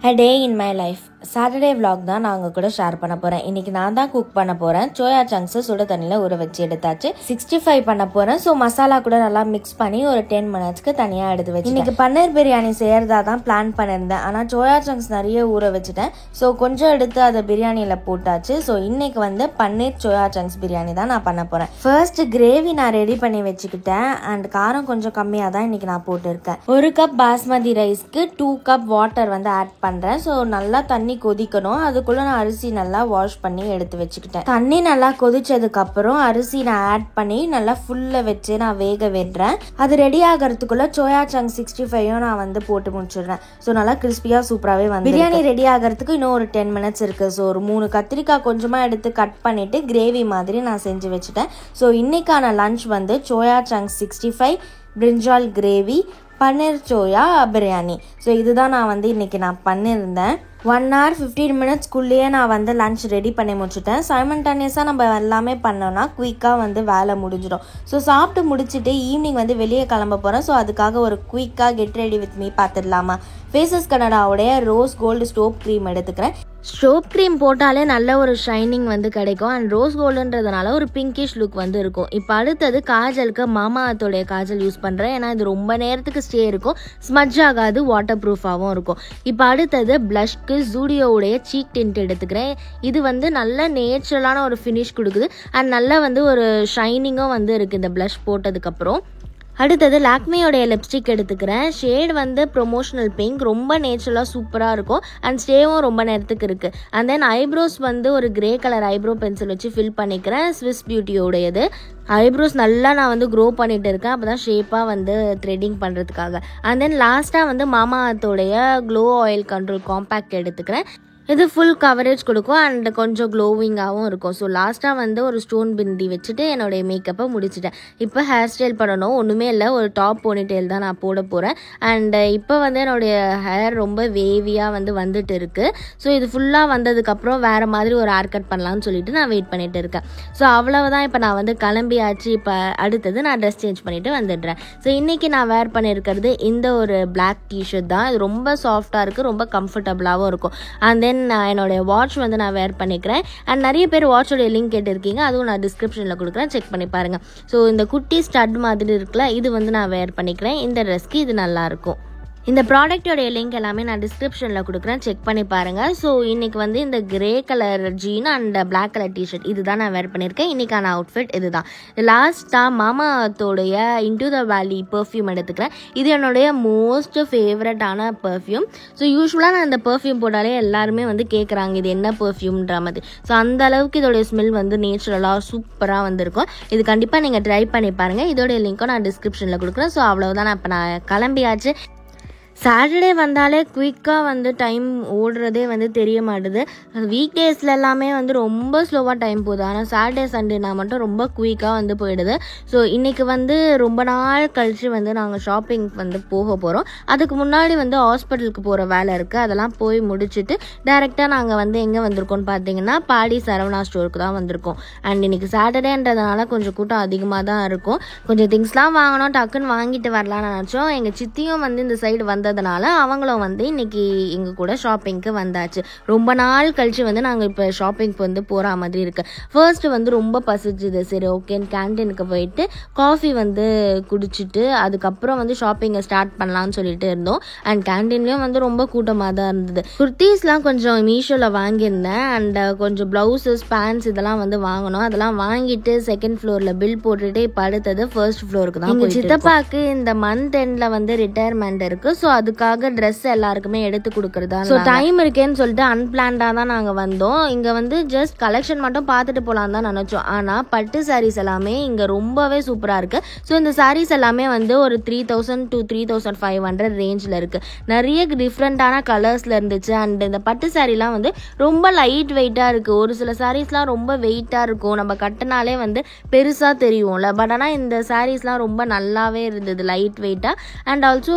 A day in my life. Saturday vlog தான் நான் உங்க கூட ஷேர் பண்ண போகிறேன். இன்றைக்கி நான் தான் குக் பண்ண போகிறேன். சோயா சங்க்ஸை சுட தண்ணியில் ஊற வச்சு எடுத்தாச்சு. 65 பண்ண போகிறேன். ஸோ மசாலா கூட நல்லா மிக்ஸ் பண்ணி ஒரு 10 மினிட்ஸ்க்கு தனியாக எடுத்து வச்சு இன்றைக்கி பன்னீர் பிரியாணி செய்கிறதா தான் பிளான் பண்ணியிருந்தேன். ஆனால் சோயா சங்க்ஸ் நிறைய ஊற வச்சுட்டேன். ஸோ கொஞ்சம் எடுத்து அதை பிரியாணியில் போட்டாச்சு. ஸோ இன்றைக்கி பன்னீர் சோயா சங்க்ஸ் பிரியாணி தான் நான் பண்ண போகிறேன். ஃபர்ஸ்ட் கிரேவி நான் ரெடி பண்ணி வச்சுக்கிட்டேன். அண்ட் காரம் கொஞ்சம் கம்மியாக தான் இன்றைக்கி நான் போட்டிருக்கேன். 1 கப் பாஸ்மதி ரைஸ்க்கு 2 கப் வாட்டர் ஆட் பண்ணுறேன். ஸோ நல்லா தண்ணி கொதிக்கணும். அதுக்குள்ள நான் அரிசி நல்லா வாஷ் பண்ணி எடுத்து வச்சுக்கிட்டேன். தண்ணி நல்லா கொதிச்சதுக்கு அப்புறம் அரிசி நான் ஆட் பண்ணி நல்லா ஃபுல்ல வச்சு நான் வேக விடுறேன். அது ரெடி ஆகிறதுக்குள்ள சோயா சங்க் 65 நான் போட்டு முடிச்சிடுறேன். ஸோ நல்லா கிறிஸ்பியா சூப்பராகவே பிரியாணி ரெடி ஆகிறதுக்கு இன்னும் ஒரு 10 மினிட்ஸ் இருக்கு. ஸோ ஒரு 3 கத்திரிக்காய் கொஞ்சமா எடுத்து கட் பண்ணிட்டு கிரேவி மாதிரி நான் செஞ்சு வச்சுட்டேன். ஸோ இன்னைக்கான lunch soya chunk 65, brinjal gravy, paneer soya biryani. So இதுதான் நான் இன்னைக்கு நான் பண்ணியிருந்தேன். 1 hour 15 மினிட்ஸ்க்குள்ளேயே நான் லஞ்ச் ரெடி பண்ணி முடிச்சுட்டேன். சைமல்டேனியஸாக நம்ம எல்லாமே பண்ணோன்னா குயிக்காக வேலை முடிஞ்சிடும். ஸோ சாப்பிட்டு முடிச்சுட்டு ஈவினிங் வெளியே கிளம்ப போகிறேன். ஸோ அதுக்காக ஒரு குயிக்காக கெட் ரெடி வித் மீ பார்த்துடலாமா. ஃபேஸஸ் கனடாவுடைய ரோஸ் கோல்டு ஸ்டோப் க்ரீம் எடுத்துக்கிறேன். ஸ்டோப் க்ரீம் போட்டாலே நல்ல ஒரு ஷைனிங் கிடைக்கும். அண்ட் ரோஸ் கோல்டுன்றதுனால ஒரு பிங்கிஷ் லுக் இருக்கும். இப்போ அடுத்தது காஜலுக்கு மாமா அர்த்தோடைய காஜல் யூஸ் பண்ணுறேன். ஏன்னா இது ரொம்ப நேரத்துக்கு ஸ்டே இருக்கும், ஸ்மட்ஜ் ஆகாது, வாட்டர் ப்ரூஃபாகவும் இருக்கும். இப்போ அடுத்தது ப்ளஷ்க்கு ஜூடியோவுடைய சீக் டிண்ட் எடுத்துக்கிறேன். இது நல்ல நேச்சுரலான ஒரு ஃபினிஷ் கொடுக்குது. அண்ட் நல்லா ஒரு ஷைனிங்கும் இருக்குது இந்த ப்ளஷ் போட்டதுக்கப்புறம். அடுத்தது லாக்மியோடைய லிப்ஸ்டிக் எடுத்துக்கிறேன். ஷேட் ப்ரொமோஷனல் பிங்க், ரொம்ப நேச்சுரலாக சூப்பராக இருக்கும். அண்ட் ஸ்டேவும் ரொம்ப நேரத்துக்கு இருக்குது. அண்ட் தென் ஐப்ரோஸ் ஒரு கிரே கலர் ஐப்ரோ பென்சில் வச்சு ஃபில் பண்ணிக்கிறேன். ஸ்விஸ் பியூட்டியோடையது. ஐப்ரோஸ் நல்லா நான் க்ரோ பண்ணிட்டு இருக்கேன். அப்போ தான் ஷேப்பாக த்ரெட்டிங் பண்ணுறதுக்காக. அண்ட் தென் லாஸ்ட்டாக மாமா அர்த்தோடைய க்ளோ ஆயில் கண்ட்ரோல் காம்பேக்ட் எடுத்துக்கிறேன். இது ஃபுல் கவரேஜ் கொடுக்கும் அண்ட் கொஞ்சம் க்ளோவிங்காகவும் இருக்கும். ஸோ லாஸ்ட்டாக ஒரு ஸ்டோன் பிந்தி வச்சுட்டு என்னுடைய மேக்கப்பை முடிச்சிட்டேன். இப்போ ஹேர் ஸ்டைல் பண்ணணும். ஒன்றுமே இல்லை, ஒரு டாப் போனிடெயில் தான் நான் போட போகிறேன். அண்ட் இப்போ என்னுடைய ஹேர் ரொம்ப வேவியாக வந்துட்டு இருக்குது. ஸோ இது ஃபுல்லாக வந்ததுக்கப்புறம் வேறு மாதிரி ஒரு ஹேர் கட் பண்ணலான்னு சொல்லிட்டு நான் வெயிட் பண்ணிட்டு இருக்கேன். ஸோ அவ்வளவுதான். இப்போ நான் கிளம்பியாச்சு. இப்போ அடுத்தது நான் ட்ரெஸ் சேஞ்ச் பண்ணிவிட்டு வந்துடுறேன். ஸோ இன்றைக்கி நான் வேர் பண்ணியிருக்கிறது இந்த ஒரு பிளாக் டிஷர்ட் தான். இது ரொம்ப சாஃப்டாக இருக்குது, ரொம்ப கம்ஃபர்டபுளாகவும் இருக்கும். அண்ட் தென் நான் என்னோடய வாட்ச் நான் வேர் பண்ணிக்கிறேன். அண்ட் நிறைய பேர் வாட்சோடைய லிங்க் கேட்டிருக்கீங்க, அதுவும் நான் டிஸ்கிரிப்ஷனில் கொடுக்குறேன், செக் பண்ணி பாருங்கள். ஸோ இந்த குட்டி ஸ்டட் மாதிரி இருக்குல்ல, இது நான் வேர் பண்ணிக்கிறேன். இந்த ட்ரெஸ்க்கு இது நல்லாயிருக்கும். இந்த ப்ராடக்டோடைய லிங்க் எல்லாமே நான் டிஸ்கிரிப்ஷனில் கொடுக்குறேன், செக் பண்ணி பாருங்கள். ஸோ இன்றைக்கி இந்த grey colour jean and black colour T-shirt இது தான் நான் வேர் பண்ணியிருக்கேன். இன்றைக்கான அவுட்ஃபிட் இது தான். லாஸ்ட்டாக மாமா அர்த்தோடைய இன்டு த வேலி பெர்ஃப்யூம் எடுத்துக்கிறேன். இது என்னுடைய மோஸ்ட் ஃபேவரட்டான பெர்ஃப்யூம். ஸோ யூஸ்வலாக நான் இந்த பெர்ஃப்யூம் போட்டாலே எல்லாருமே கேட்குறாங்க இது என்ன பெர்ஃப்யூம்ன்ற மாதிரி. ஸோ அந்த அளவுக்கு இதோடைய ஸ்மெல் நேச்சுரலாக சூப்பராக இருக்கும். இது கண்டிப்பாக நீங்கள் ட்ரை பண்ணி பாருங்கள். இதோடைய லிங்க்கும் நான் டிஸ்கிரிப்ஷனில் கொடுக்குறேன். ஸோ அவ்வளோதான். இப்போ நான் கிளம்பியாச்சு. சாட்டர்டே வந்தாலே குயிக்காக டைம் ஓடுறதே தெரிய மாட்டுது. வீக் டேஸில் எல்லாமே ரொம்ப ஸ்லோவாக டைம் போகுது. ஆனால் சாட்டர்டே சண்டேனா மட்டும் ரொம்ப குயிக்காக போயிடுது. ஸோ இன்றைக்கி ரொம்ப நாள் கழித்து நாங்கள் ஷாப்பிங் போக போகிறோம். அதுக்கு முன்னாடி ஹாஸ்பிட்டலுக்கு போகிற வேலை இருக்குது. அதெல்லாம் போய் முடிச்சுட்டு டேரெக்டாக நாங்கள் எங்கே வந்திருக்கோம்னு பார்த்தீங்கன்னா பாடி சரவணா ஸ்டோருக்கு தான் வந்திருக்கோம். அண்ட் இன்றைக்கி சாட்டர்டேன்றதுனால கொஞ்சம் கூட்டம் அதிகமாக தான் இருக்கும். கொஞ்சம் திங்ஸ்லாம் வாங்கணும், டக்குன்னு வாங்கிட்டு வரலான்னு நினச்சோம். எங்கள் சித்தியும் இந்த சைடு வந்ததுனால அவங்களும் இன்னைக்கு எங்க கூட ஷாப்பிங்க்கு வந்தாச்சு. ரொம்ப நாள் கழிச்சு நாங்கள் இப்போ ஷாப்பிங்க்கு போகிற மாதிரி இருக்கு. ஃபர்ஸ்ட் ரொம்ப பசிச்சுது. சரி ஓகே கேன்டீனுக்கு போயிட்டு காஃபி குடிச்சிட்டு அதுக்கப்புறம் ஷாப்பிங்கை ஸ்டார்ட் பண்ணலான்னு சொல்லிட்டு இருந்தோம். அண்ட் கேன்டீன்லேயும் ரொம்ப கூட்டமாக தான் இருந்தது. குர்த்தீஸ்லாம் கொஞ்சம் மீஷோவில் வாங்கியிருந்தேன். அண்ட் கொஞ்சம் ப்ளவுசஸ் பேண்ட்ஸ் இதெல்லாம் வாங்கணும். அதெல்லாம் வாங்கிட்டு செகண்ட் ஃப்ளோரில் பில் போட்டுட்டு இப்போ அடுத்தது ஃபர்ஸ்ட் ஃப்ளோருக்கு தான். எங்கள் சித்தப்பாக்கு இந்த மந்த் எண்டில் ரிட்டையர்மெண்ட் இருக்குது. ஸோ அதுக்காக ட்ரெஸ் எல்லாருக்குமே எடுத்து கொடுக்குறதா. ஸோ டைம் இருக்கேன்னு சொல்லிட்டு அன்பிளான்டாக தான் நாங்கள் வந்தோம். இங்கே ஜஸ்ட் கலெக்ஷன் மட்டும் பார்த்துட்டு போகலான்னு தான் நினச்சோம். ஆனால் பட்டு சாரீஸ் எல்லாமே இங்கே ரொம்பவே சூப்பராக இருக்குது. ஸோ இந்த சாரீஸ் எல்லாமே ஒரு 3000 to 3500 ரேஞ்சில் இருக்குது. நிறைய டிஃப்ரெண்ட்டான கலர்ஸில் இருந்துச்சு. அண்ட் இந்த பட்டு சாரீலாம் ரொம்ப லைட் வெயிட்டாக இருக்குது. ஒரு சில சாரீஸ்லாம் ரொம்ப வெயிட்டாக இருக்கும், நம்ம கட்டினாலே பெருசாக தெரியும்ல. பட் ஆனால் இந்த சாரீஸ்லாம் ரொம்ப நல்லாவே இருந்தது, லைட் வெயிட்டாக. அண்ட் ஆல்சோ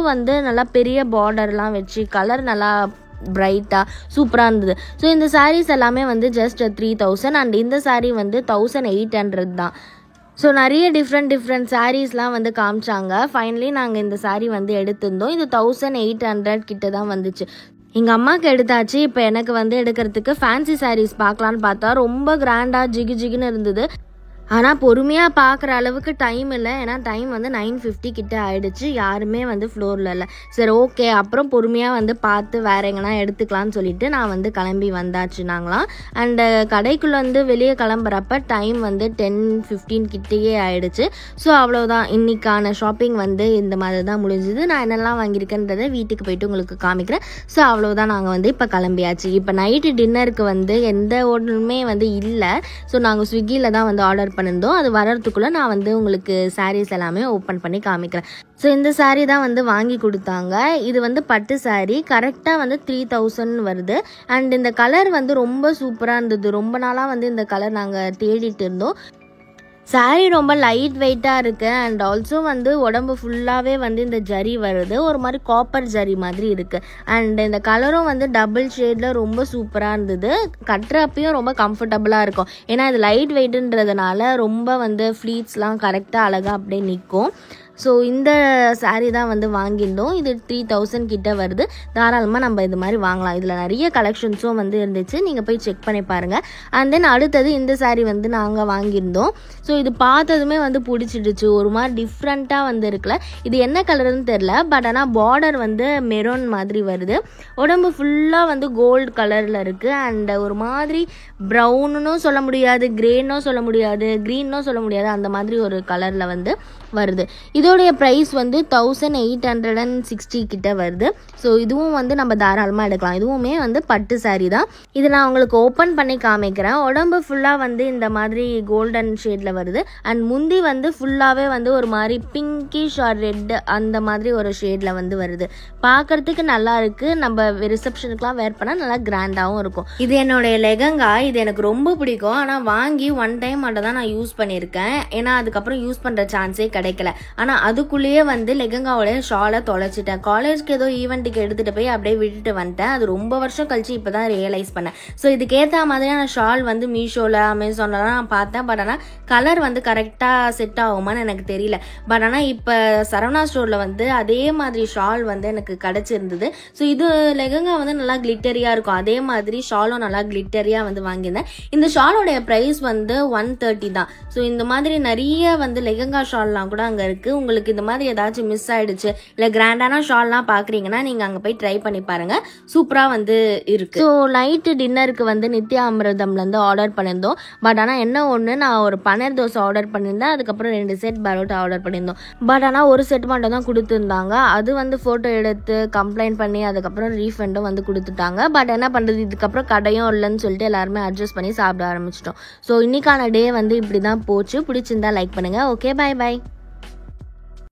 நல்லா பெரிய பார்டர்லாம் வச்சு கலர் நல்லா பிரைட்டாக சூப்பராக இருந்தது. ஸோ இந்த சாரீஸ் எல்லாமே ஜஸ்ட் 3000 அண்ட் இந்த சாரீ 1800 தான். ஸோ நிறைய டிஃப்ரெண்ட் சாரீஸ்லாம் காமிச்சாங்க. ஃபைனலி நாங்கள் இந்த சாரீ எடுத்திருந்தோம். இது 1800 கிட்ட தான் வந்துச்சு. எங்கள் அம்மாவுக்கு எடுத்தாச்சு. இப்போ எனக்கு வந்து எடுக்கிறதுக்கு ஃபேன்சி சாரீஸ் பார்க்கலான்னு பார்த்தா ரொம்ப கிராண்டாக ஜிகு ஜிகுன்னு இருந்தது. ஆனால் பொறுமையாக பார்க்குற அளவுக்கு டைம் இல்லை. ஏன்னா டைம் வந்து 9:50 கிட்ட ஆகிடுச்சு. யாருமே வந்து ஃப்ளோரில் இல்லை. சரி ஓகே, அப்புறம் பொறுமையாக வந்து பார்த்து வேறு எங்கன்னா எடுத்துக்கலான்னு சொல்லிட்டு நான் வந்து கிளம்பி வந்தாச்சு நாங்களாம். அண்டு கடைக்குள்ளே வந்து வெளியே கிளம்புறப்ப டைம் வந்து 10:15 கிட்டேயே ஆகிடுச்சு. ஸோ அவ்வளோதான், இன்றைக்கான ஷாப்பிங் வந்து இந்த மாதிரி தான் முடிஞ்சுது. நான் என்னெல்லாம் வாங்கியிருக்கேன்றதை வீட்டுக்கு போயிட்டு உங்களுக்கு காமிக்கிறேன். ஸோ அவ்வளோதான், நாங்கள் வந்து இப்போ கிளம்பியாச்சு. இப்போ நைட்டு டின்னருக்கு வந்து எந்த ஹோட்டலுமே வந்து இல்லை. ஸோ நாங்கள் ஸ்விக்கியில் தான் வந்து ஆர்டர் பண்ணியிருந்தோம். அது வர்றதுக்குள்ளே நான் வந்து உங்களுக்கு சாரீஸ் எல்லாமே ஓப்பன் பண்ணி காமிக்கிறேன். ஸோ இந்த சாரீ தான் வந்து வாங்கி கொடுத்தாங்க. இது வந்து பட்டு சாரீ, கரெக்டாக வந்து 3000 வருது. அண்ட் இந்த கலர் வந்து ரொம்ப சூப்பராக இருந்தது. ரொம்ப நாளாக வந்து இந்த கலர் நாங்கள் தேடிட்டு இருந்தோம். சாரீ ரொம்ப லைட் வெயிட்டாக இருக்குது. அண்ட் ஆல்சோ வந்து உடம்பு ஃபுல்லாகவே வந்து இந்த ஜரி வருது, ஒரு மாதிரி காப்பர் ஜரி மாதிரி இருக்குது. அண்ட் இந்த கலரும் வந்து டபுள் ஷேடில் ரொம்ப சூப்பராக இருந்தது. கட்டுறப்பையும் ரொம்ப கம்ஃபர்டபுளாக இருக்கும். ஏன்னா இது லைட் வெயிட்டுன்றதுனால ரொம்ப வந்து ஃப்ளீட்ஸ்லாம் கரெக்டாக அழகாக அப்படியே நிற்கும். ஸோ இந்த சாரீ தான் வந்து வாங்கியிருந்தோம். இது 3000 கிட்ட வருது. தாராளமாக நம்ம இது மாதிரி வாங்கலாம். இதில் நிறைய கலெக்ஷன்ஸும் வந்து இருந்துச்சு, நீங்கள் போய் செக் பண்ணி பாருங்கள். அண்ட் தென் அடுத்தது இந்த சாரீ வந்து நாங்கள் வாங்கியிருந்தோம். ஸோ இது பார்த்ததுமே வந்து பிடிச்சிடுச்சு. ஒரு மாதிரி டிஃப்ரெண்ட்டாக வந்து இருக்குல்ல. இது என்ன கலருன்னு தெரில, பட் ஆனால் பார்டர் வந்து மெரூன் மாதிரி வருது. உடம்பு ஃபுல்லாக வந்து கோல்டு கலரில் இருக்குது. அண்ட் ஒரு மாதிரி ப்ரௌனுன்னும் சொல்ல முடியாது, கிரேன்னும் சொல்ல முடியாது, க்ரீன்னும் சொல்ல முடியாது, அந்த மாதிரி ஒரு கலரில் வந்து வருது. இதோடைய ப்ரைஸ் வந்து 1860 கிட்ட வருது. ஸோ இதுவும் வந்து நம்ம தாராளமாக எடுக்கலாம். இதுவுமே வந்து பட்டு சாரீ தான். இது நான் உங்களுக்கு ஓப்பன் பண்ணி காமிக்கிறேன். உடம்பு ஃபுல்லாக வந்து இந்த மாதிரி கோல்டன் ஷேடில் வருது. அண்ட் முந்தி வந்து ஃபுல்லாகவே வந்து ஒரு மாதிரி பிங்கிஷ் ஆர் ரெட் அந்த மாதிரி ஒரு ஷேடில் வந்து வருது. பார்க்குறதுக்கு நல்லா இருக்குது. நம்ம ரிசப்ஷனுக்குலாம் வேர் பண்ணால் நல்லா கிராண்டாகவும் இருக்கும். இது என்னுடைய லெகங்கா. இது எனக்கு ரொம்ப பிடிக்கும். ஆனால் வாங்கி 1 டைம் மட்டும் தான் நான் யூஸ் பண்ணியிருக்கேன். ஏன்னா அதுக்கப்புறம் யூஸ் பண்ணுற சான்ஸே கிடைக்கல. ஆனால் அதுக்குள்ளேயே வந்து லெகங்காவோட ஷாலை தொலைச்சிட்டேன். காலேஜ்க்கு ஏதோ ஈவெண்ட்டுக்கு எடுத்துகிட்டு போய் அப்படியே விட்டுட்டு வந்துட்டேன். அது ரொம்ப வருஷம் கழிச்சு இப்போ தான் ரியலைஸ் பண்ணேன். ஸோ இதுக்கேற்ற மாதிரியான ஷால் வந்து மீஷோவில் அமேசான்லாம் நான் பார்த்தேன். பட் ஆனால் கலர் வந்து கரெக்டாக செட் ஆகுமான்னு எனக்கு தெரியல. பட் ஆனால் இப்போ சரவணா ஸ்டோரில் வந்து அதே மாதிரி ஷால் வந்து எனக்கு கிடச்சிருந்தது. ஸோ இது லெகங்கா வந்து நல்லா கிளிட்டரியாக இருக்கும். அதே மாதிரி ஷாலும் நல்லா கிளிட்டரியாக வந்து வாங்கியிருந்தேன். இந்த ஷாலோடைய ப்ரைஸ் வந்து 130 தான். ஸோ இந்த மாதிரி நிறைய வந்து லெகங்கா ஷால்லாம் கூட அங்கே இருக்குது. உங்களுக்கு இந்த மாதிரி ஏதாச்சும் மிஸ் ஆகிடுச்சு, இல்லை கிராண்டான ஷால்லாம் பார்க்குறீங்கன்னா நீங்கள் அங்கே போய் ட்ரை பண்ணி பாருங்கள். சூப்பராக வந்து இருக்குது. ஸோ நைட்டு டின்னருக்கு வந்து நித்யா அமிர்தம்லேருந்து ஆர்டர் பண்ணியிருந்தோம். பட் ஆனால் என்ன ஒன்று, நான் ஒரு பன்னீர் தோசை ஆர்டர் பண்ணியிருந்தேன். அதுக்கப்புறம் 2 செட் பரோட்டா ஆர்டர் பண்ணியிருந்தோம். பட் ஆனால் ஒரு செட் மட்டும் தான் கொடுத்துருந்தாங்க. அது வந்து ஃபோட்டோ எடுத்து கம்ப்ளைண்ட் பண்ணி அதுக்கப்புறம் ரீஃபண்டும் வந்து கொடுத்துட்டாங்க. பட் என்ன பண்ணுறது, இதுக்கப்புறம் கடையும் இல்லைன்னு சொல்லிட்டு எல்லாருமே அட்ஜஸ்ட் பண்ணி சாப்பிட ஆரம்பிச்சிட்டோம். ஸோ இன்னைக்கான டே வந்து இப்படி தான் போச்சு. பிடிச்சிருந்தா லைக் பண்ணுங்கள். Okay, bye by.